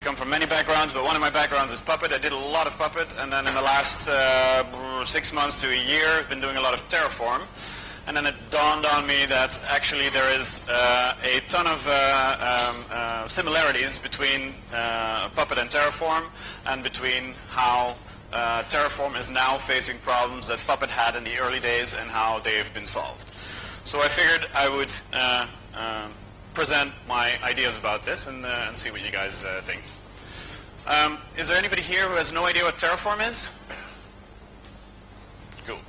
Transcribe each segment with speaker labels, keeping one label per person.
Speaker 1: come from many backgrounds, but one of my backgrounds is Puppet. I did a lot of Puppet, and then in the last 6 months to a year, I've been doing a lot of Terraform. And then it dawned on me that actually there is a ton of similarities between Puppet and Terraform, and between how Terraform is now facing problems that Puppet had in the early days and how they have been solved. So I figured I would present my ideas about this and see what you guys think. Is there anybody here who has no idea what Terraform is? Cool.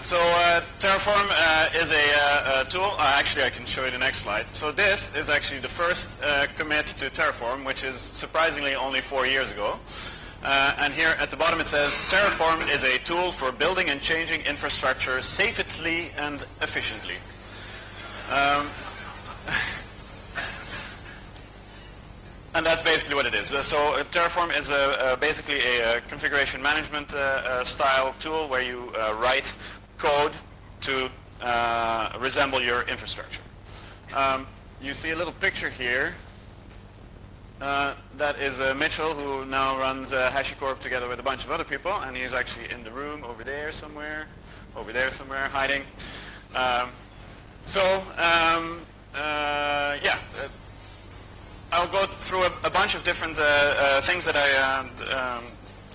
Speaker 1: So Terraform is a tool. Actually, I can show you the next slide. So this is actually the first commit to Terraform, which is surprisingly only 4 years ago. And here at the bottom it says, Terraform is a tool for building and changing infrastructure safely and efficiently. And that's basically what it is. So Terraform is basically a configuration management style tool where you write code to resemble your infrastructure. You see a little picture here. That is Mitchell, who now runs HashiCorp together with a bunch of other people, and he's actually in the room over there somewhere, hiding. Yeah. I'll go through a bunch of different things that I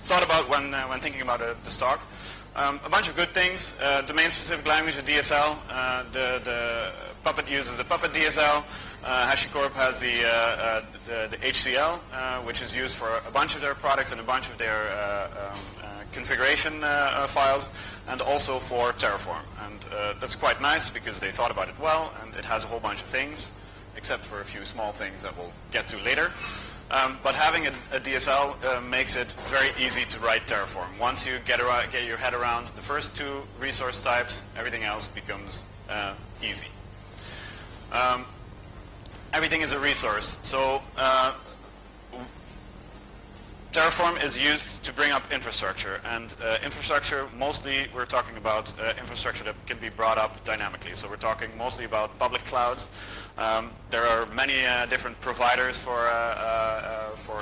Speaker 1: thought about when thinking about this talk. A bunch of good things. Domain-specific language, a DSL. The Puppet uses the Puppet DSL. HashiCorp has the HCL, which is used for a bunch of their products and a bunch of their configuration files, and also for Terraform. And that's quite nice because they thought about it well, and it has a whole bunch of things, except for a few small things that we'll get to later. But having a DSL makes it very easy to write Terraform. Once you get your head around the first two resource types, everything else becomes easy. Everything is a resource. So Terraform is used to bring up infrastructure, and infrastructure, mostly we're talking about infrastructure that can be brought up dynamically. So we're talking mostly about public clouds. There are many different providers for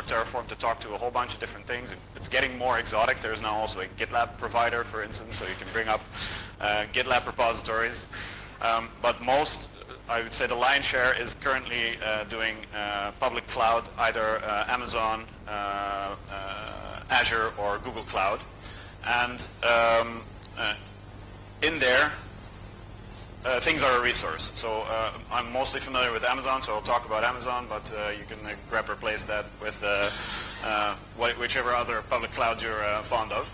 Speaker 1: Terraform to talk to a whole bunch of different things. It's getting more exotic. There's now also a GitLab provider, for instance, so you can bring up GitLab repositories. But most, I would say the lion's share is currently doing public cloud, either Amazon, Azure, or Google Cloud. And in there, things are a resource. So I'm mostly familiar with Amazon, so I'll talk about Amazon, but you can grab or replace that with whichever other public cloud you're fond of.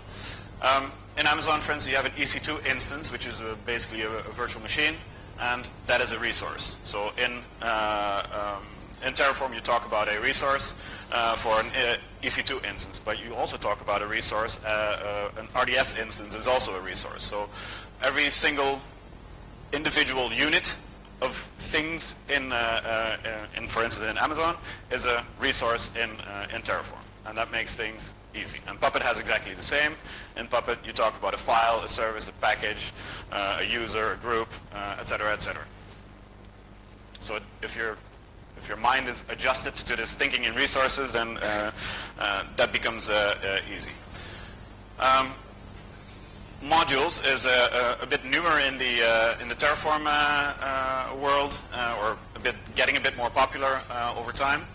Speaker 1: In Amazon, for instance, you have an EC2 instance, which is basically a virtual machine, and that is a resource. So in Terraform, you talk about a resource for an EC2 instance, but you also talk about a resource, an RDS instance is also a resource. So every single individual unit of things for instance, in Amazon is a resource in Terraform, and that makes things easy. And Puppet has exactly the same. In Puppet, you talk about a file, a service, a package, a user, a group, etc., etc. So if your mind is adjusted to this thinking in resources, then that becomes easy. Modules is a bit newer in the Terraform world, or getting a bit more popular over time.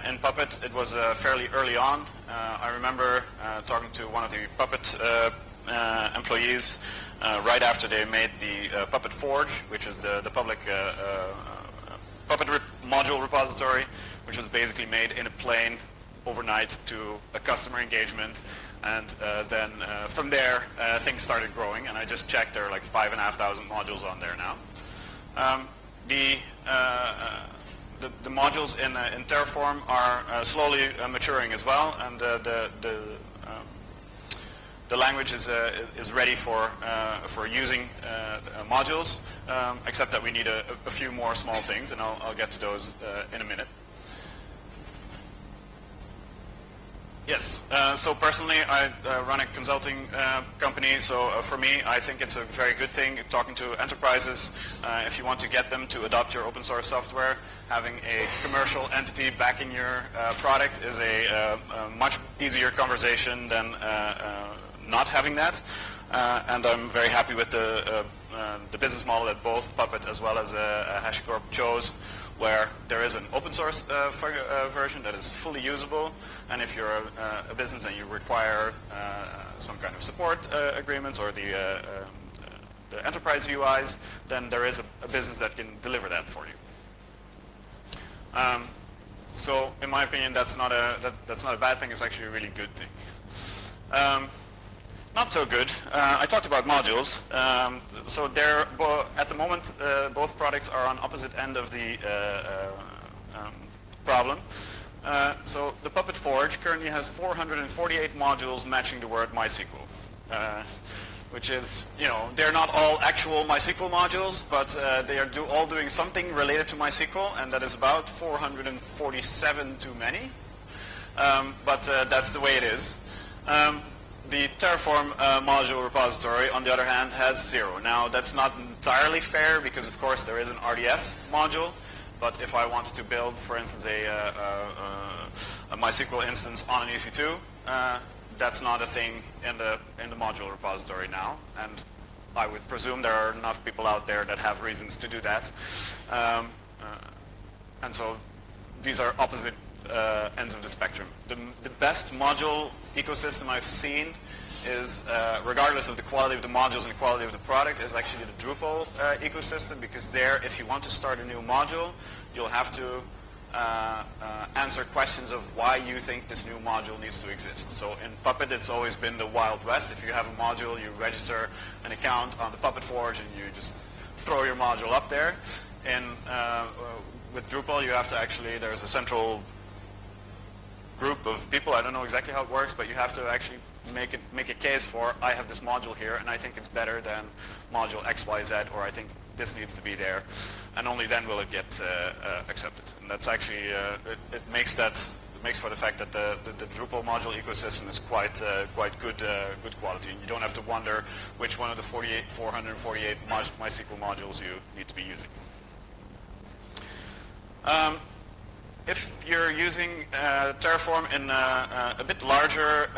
Speaker 1: In Puppet, it was fairly early on. I remember talking to one of the Puppet employees right after they made the Puppet Forge, which is the public Puppet module repository, which was basically made in a plane overnight to a customer engagement. And then from there, things started growing, and I just checked, there are like 5,500 modules on there now. The modules in Terraform are slowly maturing as well, and the language is ready for using modules, except that we need a few more small things, and I'll get to those in a minute. Yes. So personally, I run a consulting company. So for me, I think it's a very good thing talking to enterprises. If you want to get them to adopt your open source software, having a commercial entity backing your product is a much easier conversation than not having that. And I'm very happy with the business model that both Puppet as well as HashiCorp chose, where there is an open source version that is fully usable, and if you're a business and you require some kind of support agreements or the enterprise UIs, then there is a business that can deliver that for you. So in my opinion, that's not a bad thing. It's actually a really good thing. Not so good. I talked about modules. So they're at the moment, both products are on opposite end of the problem. So the Puppet Forge currently has 448 modules matching the word MySQL, which is, they're not all actual MySQL modules, but they are all doing something related to MySQL, and that is about 447 too many. But that's the way it is. The Terraform module repository, on the other hand, has 0. Now, that's not entirely fair because, of course, there is an RDS module. But if I wanted to build, for instance, a MySQL instance on an EC2, that's not a thing in the module repository now. And I would presume there are enough people out there that have reasons to do that. And so these are opposite ends of the spectrum. The best module ecosystem I've seen is, regardless of the quality of the modules and the quality of the product, is actually the Drupal ecosystem, because there, if you want to start a new module, you'll have to answer questions of why you think this new module needs to exist. So in Puppet, it's always been the Wild West. If you have a module, you register an account on the Puppet Forge and you just throw your module up there. With Drupal, you have to actually, there's a central group of people. I don't know exactly how it works, but you have to actually make a case for, I have this module here and I think it's better than module XYZ, or I think this needs to be there, and only then will it get accepted. And that's actually, it makes for the fact that the Drupal module ecosystem is quite good quality, and you don't have to wonder which one of the 448 MySQL modules you need to be using. If you're using Terraform in a bit larger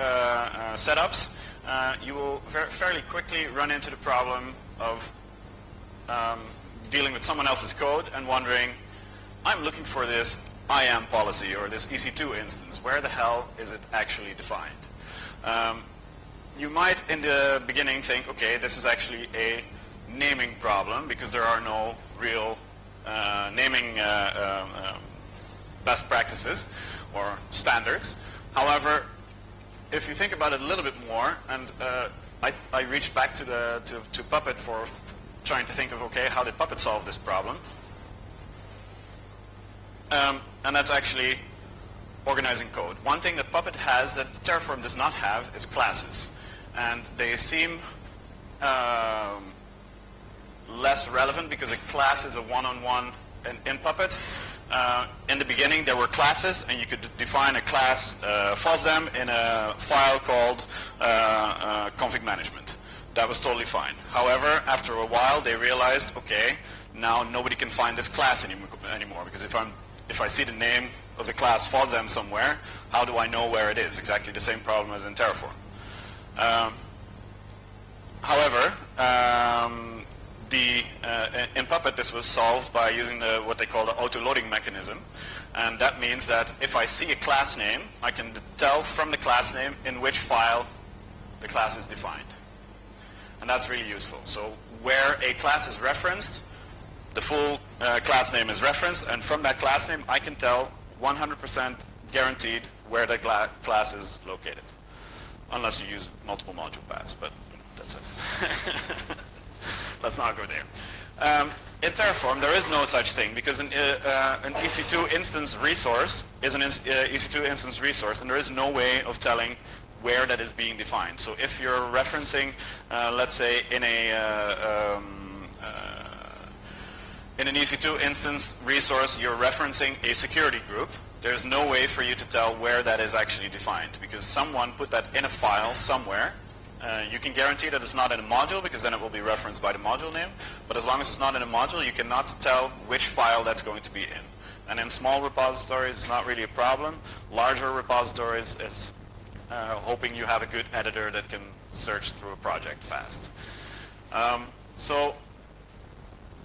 Speaker 1: setups, you will fairly quickly run into the problem of dealing with someone else's code and wondering, I'm looking for this IAM policy or this EC2 instance. Where the hell is it actually defined? You might in the beginning think, okay, this is actually a naming problem because there are no real naming best practices or standards. However, if you think about it a little bit more, and I reached back to Puppet for trying to think of, okay, how did Puppet solve this problem? And that's actually organizing code. One thing that Puppet has that Terraform does not have is classes. And they seem less relevant because a class is a one-on-one in Puppet. In the beginning, there were classes, and you could define a class FOSDEM in a file called config management. That was totally fine. However, after a while, they realized, okay, now nobody can find this class anymore, because if I see the name of the class FOSDEM somewhere, how do I know where it is? Exactly the same problem as in Terraform. However, in Puppet, this was solved by using what they call the auto-loading mechanism. And that means that if I see a class name, I can tell from the class name in which file the class is defined. And that's really useful. So where a class is referenced, the full class name is referenced, and from that class name, I can tell 100% guaranteed where the class is located. Unless you use multiple module paths, but that's it. Let's not go there. In Terraform, there is no such thing, because an EC2 instance resource is an EC2 instance resource, and there is no way of telling where that is being defined. So if you're referencing, let's say, in an EC2 instance resource, you're referencing a security group, there's no way for you to tell where that is actually defined, because someone put that in a file somewhere. You can guarantee that it's not in a module, because then it will be referenced by the module name. But as long as it's not in a module, you cannot tell which file that's going to be in. And in small repositories, it's not really a problem. Larger repositories, it's hoping you have a good editor that can search through a project fast. So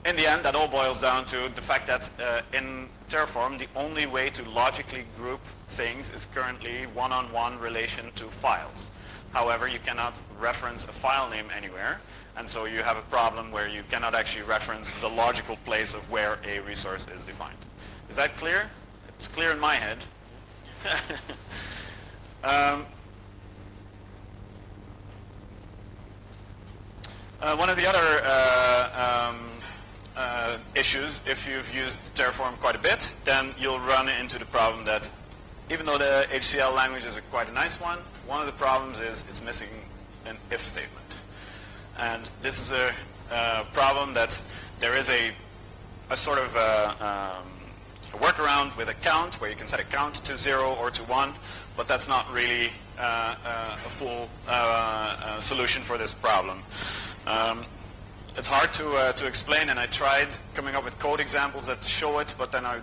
Speaker 1: in the end, that all boils down to the fact that in Terraform, the only way to logically group things is currently one-on-one relation to files. However, you cannot reference a file name anywhere, and so you have a problem where you cannot actually reference the logical place of where a resource is defined. Is that clear? It's clear in my head. One of the other issues, if you've used Terraform quite a bit, then you'll run into the problem that even though the HCL language is quite a nice one of the problems is it's missing an if statement. And this is a problem that there is a sort of a workaround with a count, where you can set a count to 0 or to 1, but that's not really a full solution for this problem. It's hard to explain, and I tried coming up with code examples that show it, but then I'd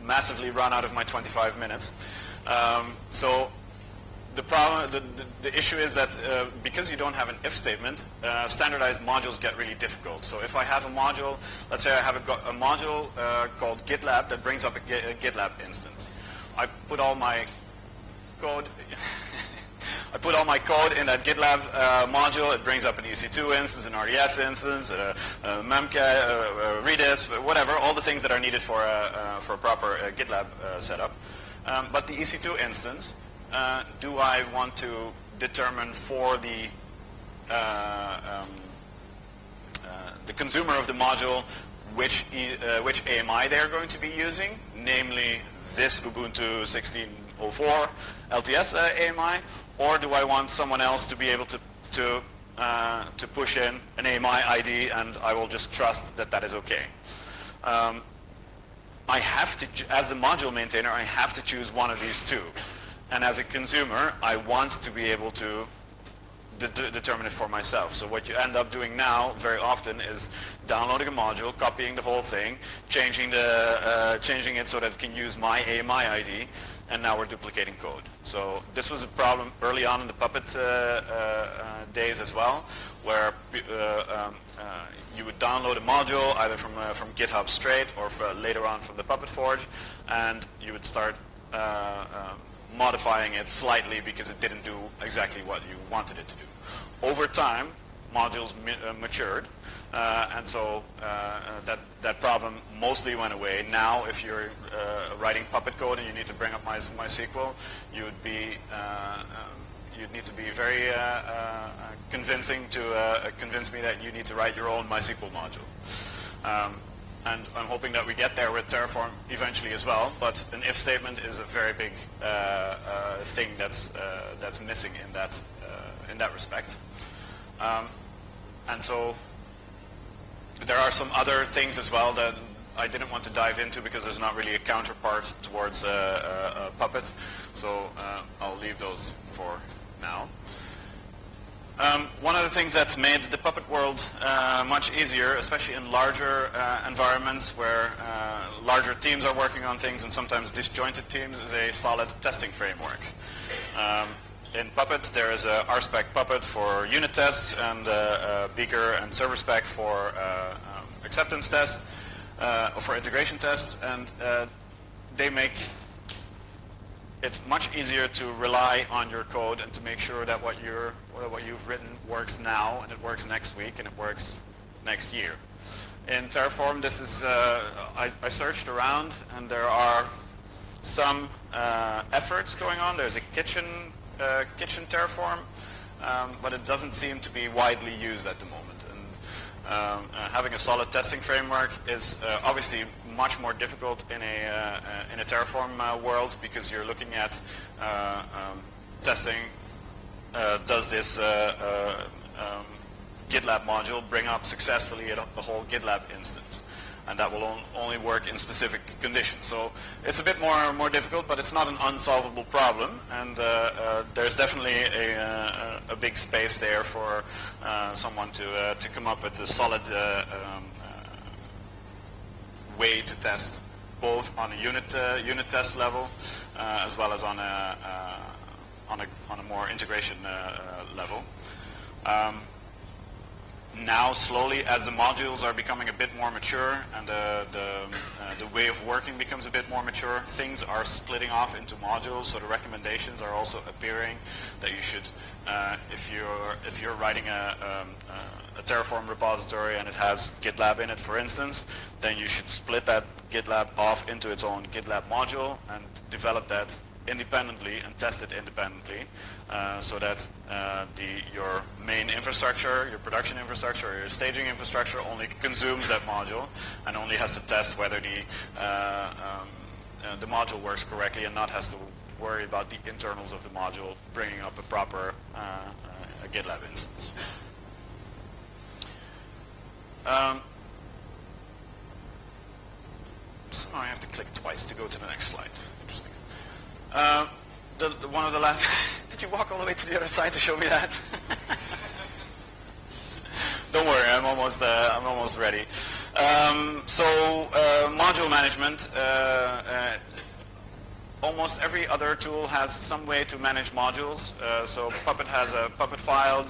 Speaker 1: massively run out of my 25 minutes. So the problem, the issue is that because you don't have an if statement, standardized modules get really difficult. So if I have a module, let's say I have a module called GitLab that brings up a GitLab instance. I put all my code in that GitLab module. It brings up an EC2 instance, an RDS instance, a memcache, Redis, whatever, all the things that are needed for a proper GitLab setup. But the EC2 instance, do I want to determine for the consumer of the module which AMI they are going to be using, namely this Ubuntu 16.04 LTS AMI, or do I want someone else to be able to push in an AMI ID, and I will just trust that that is okay? I have to, as a module maintainer, I have to choose one of these two. And as a consumer, I want to be able to determine it for myself. So what you end up doing now very often is downloading a module, copying the whole thing, changing it so that it can use my AMI ID, and now we're duplicating code. So this was a problem early on in the Puppet days as well, where you would download a module either from GitHub straight or later on from the Puppet Forge, and you would start modifying it slightly because it didn't do exactly what you wanted it to do. Over time, modules matured, and so that problem mostly went away. Now, if you're writing Puppet code and you need to bring up MySQL, you'd need to be very convincing to convince me that you need to write your own MySQL module. And I'm hoping that we get there with Terraform eventually as well. But an if statement is a very big thing that's missing in that respect. And so there are some other things as well that I didn't want to dive into because there's not really a counterpart towards Puppet. So I'll leave those for now. One of the things that's made the Puppet world much easier, especially in larger environments where larger teams are working on things and sometimes disjointed teams, is a solid testing framework. In Puppet, there is a RSpec Puppet for unit tests and Beaker and ServerSpec for acceptance tests, or for integration tests, and they make it's much easier to rely on your code and to make sure that what you've written works now, and it works next week, and it works next year. In Terraform, this is I searched around, and there are some efforts going on. There's a kitchen Terraform, but it doesn't seem to be widely used at the moment. And having a solid testing framework is obviously much more difficult in a Terraform world, because you're looking at testing. Does this GitLab module bring up successfully the whole GitLab instance? and that will only work in specific conditions. So it's a bit more difficult, but it's not an unsolvable problem, and there's definitely a big space there for someone to come up with a solid way to test, both on a unit test level as well as on a more integration level. Now, slowly, as the modules are becoming a bit more mature and the way of working becomes a bit more mature, things are splitting off into modules. So the recommendations are also appearing that you should, if you're writing a Terraform repository and it has GitLab in it, for instance, then you should split that GitLab off into its own GitLab module and develop that independently and test it independently, so that your main infrastructure, your production infrastructure, or your staging infrastructure only consumes that module and only has to test whether the module works correctly, and not has to worry about the internals of the module bringing up a proper GitLab instance. Somehow I have to click twice to go to the next slide. Interesting. One of the last... Did you walk all the way to the other side to show me that? Don't worry, I'm almost ready. Module management. Almost every other tool has some way to manage modules. So Puppet has a Puppet file,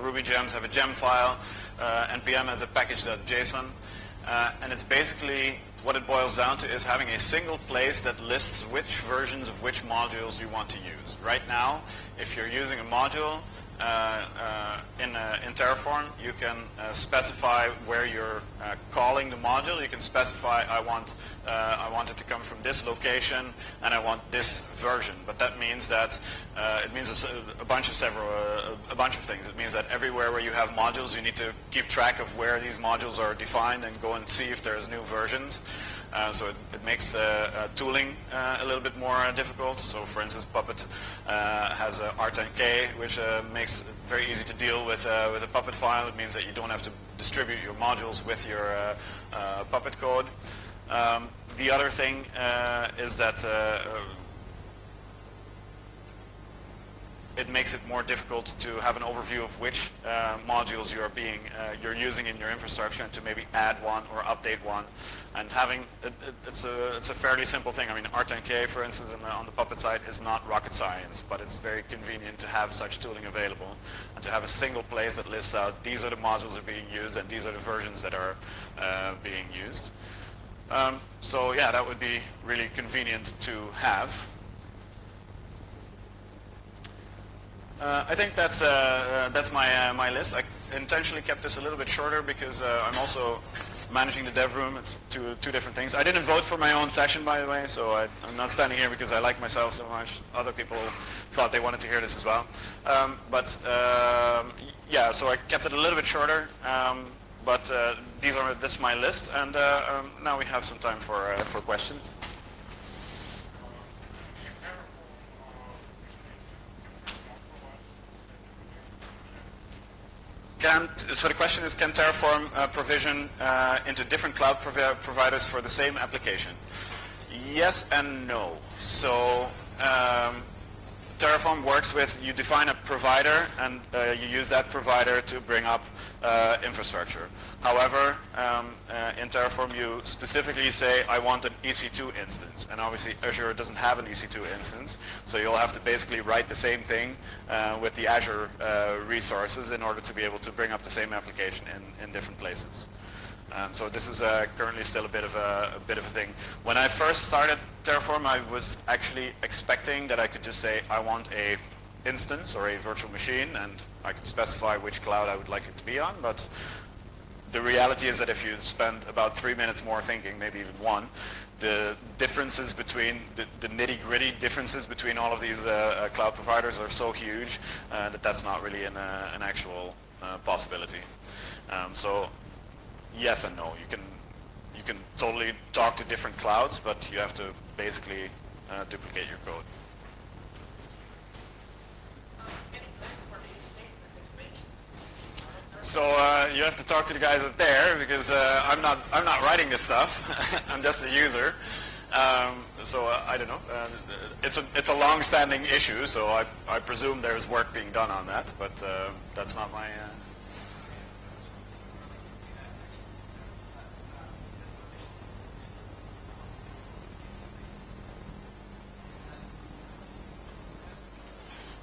Speaker 1: Ruby gems have a gem file, NPM has a package.json, and it's basically, what it boils down to is having a single place that lists which versions of which modules you want to use. Right now, if you're using a module in Terraform, you can specify where you're calling the module. You can specify, I want it to come from this location, and I want this version. But that means that it means a bunch of things. It means that everywhere where you have modules, you need to keep track of where these modules are defined and go and see if there's new versions. So it makes tooling a little bit more difficult. So for instance, Puppet has a R10K, which makes it very easy to deal with a Puppet file. It means that you don't have to distribute your modules with your Puppet code. The other thing is that it makes it more difficult to have an overview of which modules you're using in your infrastructure, and to maybe add one or update one. And having it's a fairly simple thing. I mean, R10K, for instance, on the Puppet side is not rocket science, but it's very convenient to have such tooling available and to have a single place that lists out these are the modules that are being used and these are the versions that are being used. So yeah, that would be really convenient to have. I think that's my list. I intentionally kept this a little bit shorter because I'm also managing the dev room. It's two different things. I didn't vote for my own session, by the way, so I'm not standing here because I like myself so much. Other people thought they wanted to hear this as well. Yeah, so I kept it a little bit shorter. This is my list, and now we have some time for questions. So the question is, can Terraform provision into different cloud providers for the same application? Yes and no. So Terraform works with, you define a provider and you use that provider to bring up infrastructure. However, in Terraform you specifically say, I want an EC2 instance. And obviously Azure doesn't have an EC2 instance, so you'll have to basically write the same thing with the Azure resources in order to be able to bring up the same application in different places. So this is currently still a bit of a thing. When I first started Terraform, I was actually expecting that I could just say I want a instance or a virtual machine, and I could specify which cloud I would like it to be on. But the reality is that if you spend about 3 minutes more thinking, maybe even one, the differences between the nitty-gritty differences between all of these cloud providers are so huge that that's not really an actual possibility. So yes and no. You can totally talk to different clouds, but you have to basically duplicate your code. So you have to talk to the guys up there because I'm not writing this stuff. I'm just a user. So I don't know. It's a long-standing issue, so I presume there's work being done on that, but that's not my.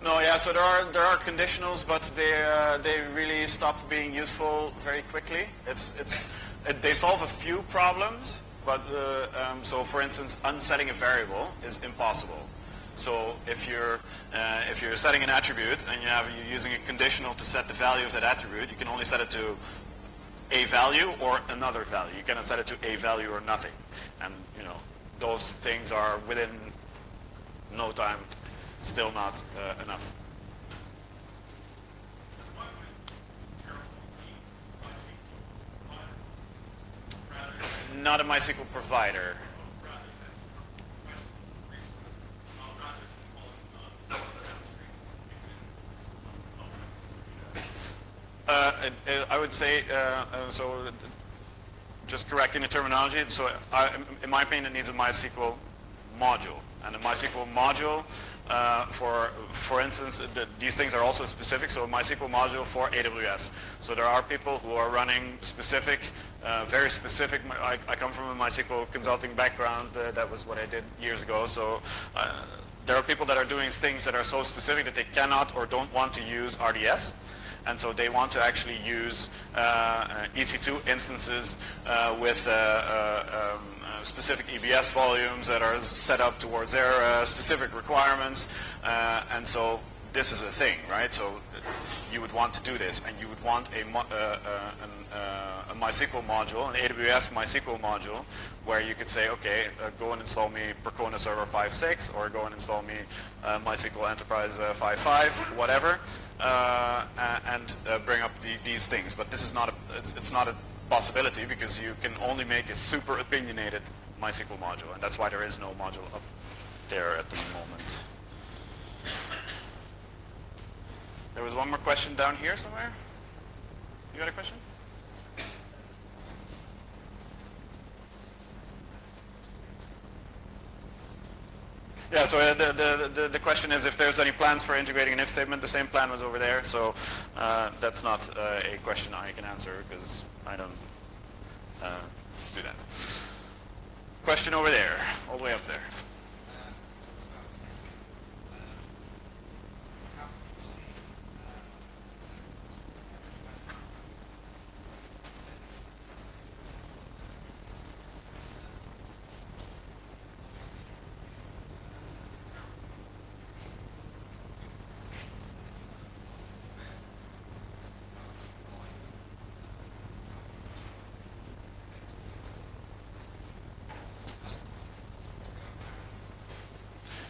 Speaker 1: No, yeah. So there are conditionals, but they really stop being useful very quickly. They solve a few problems. But so, for instance, unsetting a variable is impossible. So if you're setting an attribute and you're using a conditional to set the value of that attribute, you can only set it to a value or another value. You cannot set it to a value or nothing. And those things are within no time still not enough. Not a MySQL provider. I would say, so just correcting the terminology, so in my opinion it needs a MySQL module. And a MySQL module, for instance, these things are also specific, so a MySQL module for AWS. So there are people who are running specific, very specific, I come from a MySQL consulting background, that was what I did years ago, so there are people that are doing things that are so specific that they cannot or don't want to use RDS. And so they want to actually use EC2 instances with specific EBS volumes that are set up towards their specific requirements. And so this is a thing, right? So you would want to do this, and you would want a MySQL module, an AWS MySQL module, where you could say, okay, go and install me Percona Server 5.6, or go and install me MySQL Enterprise 5.5, whatever, and bring up these things. But this is not it's not a possibility, because you can only make a super opinionated MySQL module, and that's why there is no module up there at the moment. There was one more question down here somewhere. You got a question? Yeah, so the question is if there's any plans for integrating an if statement. The same plan was over there, so that's not a question I can answer because I don't do that. Question over there, all the way up there.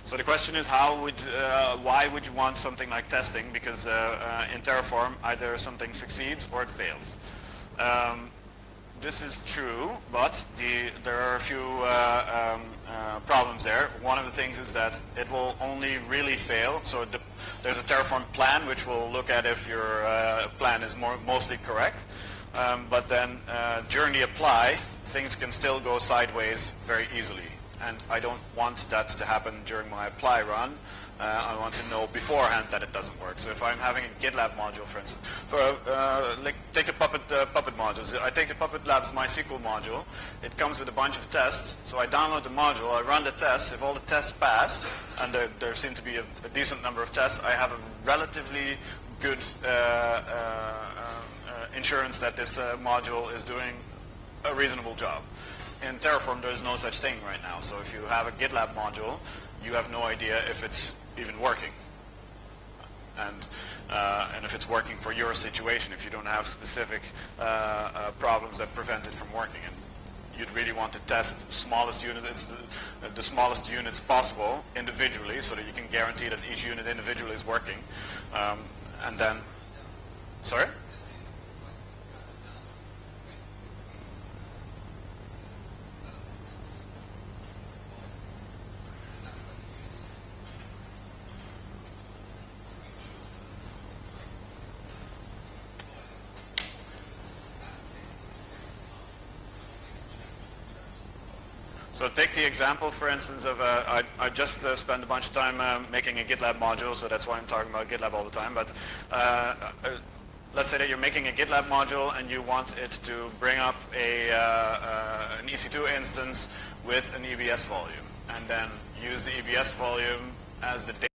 Speaker 1: So the question is, why would you want something like testing? Because in Terraform, either something succeeds or it fails. This is true, but there are a few problems there. One of the things is that it will only really fail. So there's a Terraform plan, which will look at if your plan is mostly correct. But then during the apply, things can still go sideways very easily. And I don't want that to happen during my apply run. I want to know beforehand that it doesn't work. So if I'm having a GitLab module, for instance, like take the Puppet modules. I take the Puppet Labs MySQL module. It comes with a bunch of tests. So I download the module, I run the tests. If all the tests pass, and there seem to be a decent number of tests, I have a relatively good insurance that this module is doing a reasonable job. In Terraform, there is no such thing right now. So if you have a GitLab module, you have no idea if it's even working. And if it's working for your situation, if you don't have specific problems that prevent it from working. And you'd really want to test smallest units, the smallest units possible individually, so that you can guarantee that each unit individually is working. And then, sorry? So take the example, for instance, of I just spent a bunch of time making a GitLab module, so that's why I'm talking about GitLab all the time. But let's say that you're making a GitLab module and you want it to bring up an EC2 instance with an EBS volume, and then use the EBS volume as the data